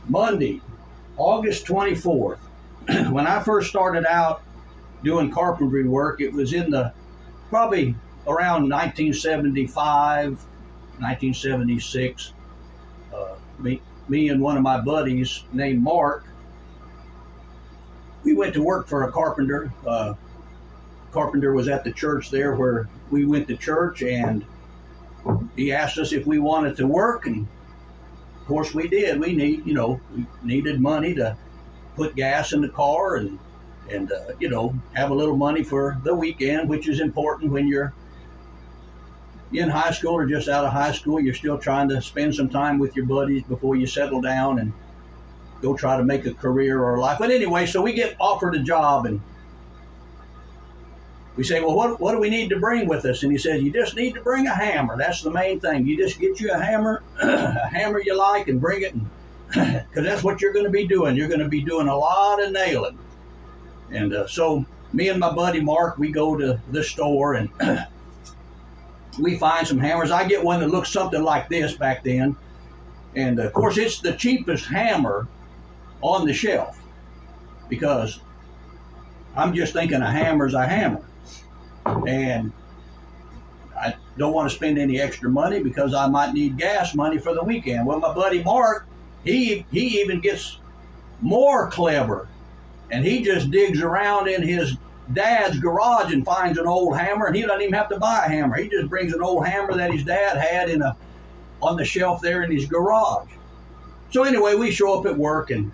Monday, August 24th. When I first started out doing carpentry work, it was in the probably around 1975, 1976. Me and one of my buddies named Mark, we went to work for a carpenter. Carpenter was at the church there where we went to church, and he asked us if we wanted to work, and of course we did. We needed money to put gas in the car and have a little money for the weekend, which is important when you're in high school or just out of high school. You're still trying to spend some time with your buddies before you settle down and go try to make a career or a life. But anyway, so we get offered a job, and we say, well, what do we need to bring with us? And he says, you just need to bring a hammer. That's the main thing. You just get you a hammer, a hammer you like, and bring it, because that's what you're going to be doing. You're going to be doing a lot of nailing. And so me and my buddy Mark, we go to the store, and we find some hammers. I get one that looks something like this back then. And of course, it's the cheapest hammer on the shelf, because I'm just thinking a hammer's a hammer. And I don't want to spend any extra money because I might need gas money for the weekend. Well, my buddy Mark, he even gets more clever, and he just digs around in his dad's garage and finds an old hammer, and he doesn't even have to buy a hammer. He just brings an old hammer that his dad had on the shelf there in his garage. So anyway, we show up at work, and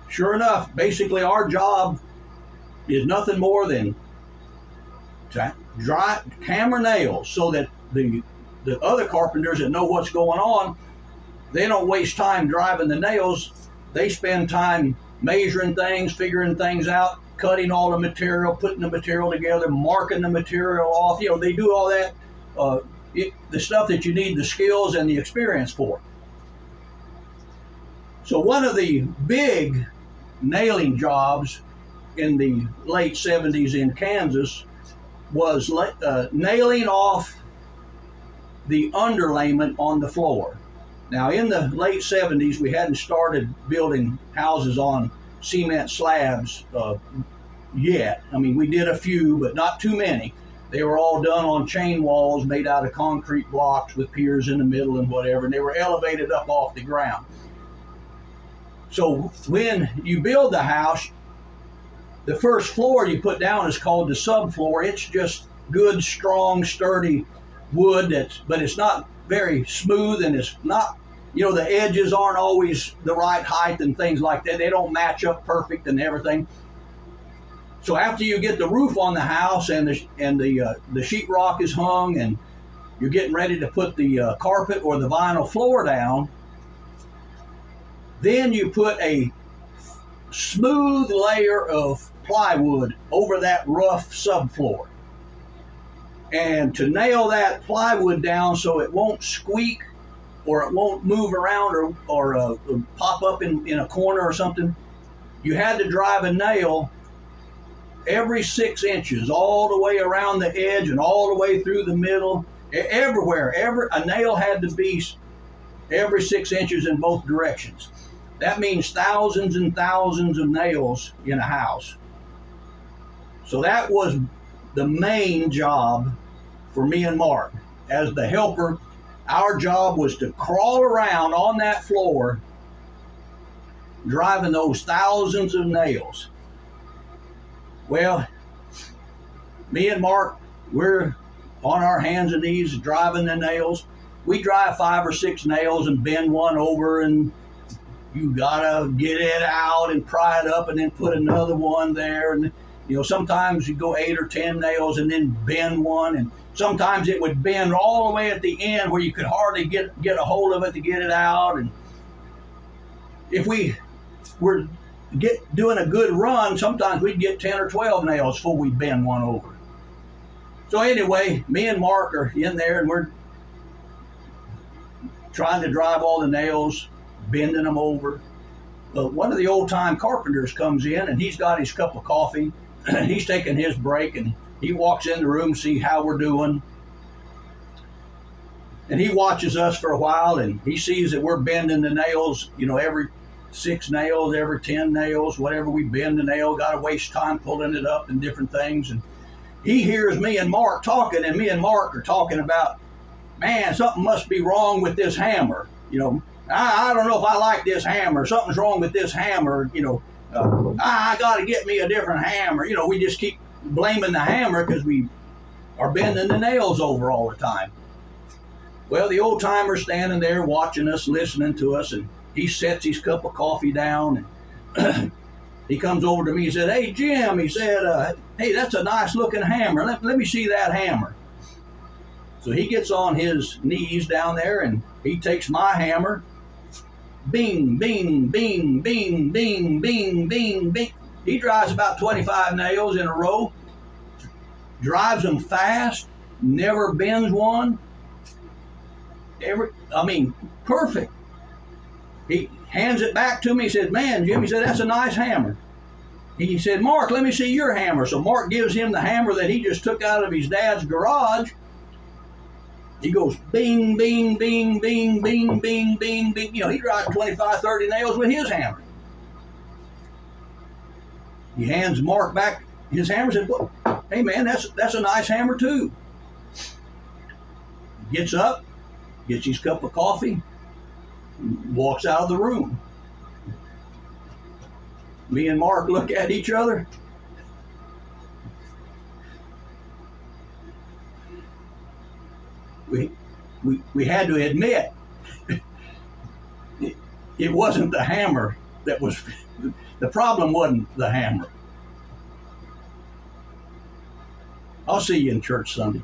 sure enough, basically our job is nothing more than to hammer nails, so that the other carpenters that know what's going on, they don't waste time driving the nails. They spend time measuring things, figuring things out, cutting all the material, putting the material together, marking the material off. They do all that, the stuff that you need the skills and the experience for. So one of the big nailing jobs in the late 70s in Kansas was nailing off the underlayment on the floor. Now, in the late 70s, we hadn't started building houses on cement slabs yet. I mean, we did a few, but not too many. They were all done on chain walls made out of concrete blocks with piers in the middle and whatever, and they were elevated up off the ground. So when you build the house, the first floor you put down is called the subfloor. It's just good, strong, sturdy wood, but it's not very smooth, and it's not, the edges aren't always the right height and things like that. They don't match up perfect and everything. So after you get the roof on the house and the sheetrock is hung, and you're getting ready to put the carpet or the vinyl floor down, then you put a smooth layer of plywood over that rough subfloor. And to nail that plywood down so it won't squeak or it won't move around or pop up in a corner or something, you had to drive a nail every 6 inches, all the way around the edge and all the way through the middle, everywhere. A nail had to be every 6 inches in both directions. That means thousands and thousands of nails in a house. So that was the main job for me and Mark. As the helper, our job was to crawl around on that floor, driving those thousands of nails. Well, me and Mark, we're on our hands and knees driving the nails. We drive 5 or 6 nails and bend one over, and you gotta get it out and pry it up and then put another one there. And sometimes you go 8 or 10 nails and then bend one, and sometimes it would bend all the way at the end where you could hardly get a hold of it to get it out. And if we were doing a good run, sometimes we'd get 10 or 12 nails before we bend one over. So anyway, me and Mark are in there, and we're trying to drive all the nails, bending them over. But one of the old-time carpenters comes in, and he's got his cup of coffee, and he's taking his break, and he walks in the room to see how we're doing. And he watches us for a while, and he sees that we're bending the nails, every 6 nails, every 10 nails, whatever we bend the nail, got to waste time pulling it up and different things. And he hears me and Mark talking, and me and Mark are talking about, man, something must be wrong with this hammer. I don't know if I like this hammer. Something's wrong with this hammer. I got to get me a different hammer. We just keep blaming the hammer because we are bending the nails over all the time. Well, the old timer's standing there watching us, listening to us, and he sets his cup of coffee down, and he comes over to me and said, "Hey, Jim," he said, "hey, that's a nice looking hammer. Let me see that hammer." So he gets on his knees down there, and he takes my hammer. Bing, bing, bing, bing, bing, bing, bing, bing. He drives about 25 nails in a row, drives them fast, never bends one. Perfect. He hands it back to me. He said, "Man, Jim," he said, "that's a nice hammer." He said, "Mark, let me see your hammer." So Mark gives him the hammer that he just took out of his dad's garage. He goes bing, bing, bing, bing, bing, bing, bing, bing. He drives 25, 30 nails with his hammer. He hands Mark back his hammer and said, "Well, hey man, that's a nice hammer too." Gets up, gets his cup of coffee, walks out of the room. Me and Mark look at each other. We had to admit it wasn't the hammer that was the problem. Wasn't the hammer. I'll see you in church Sunday.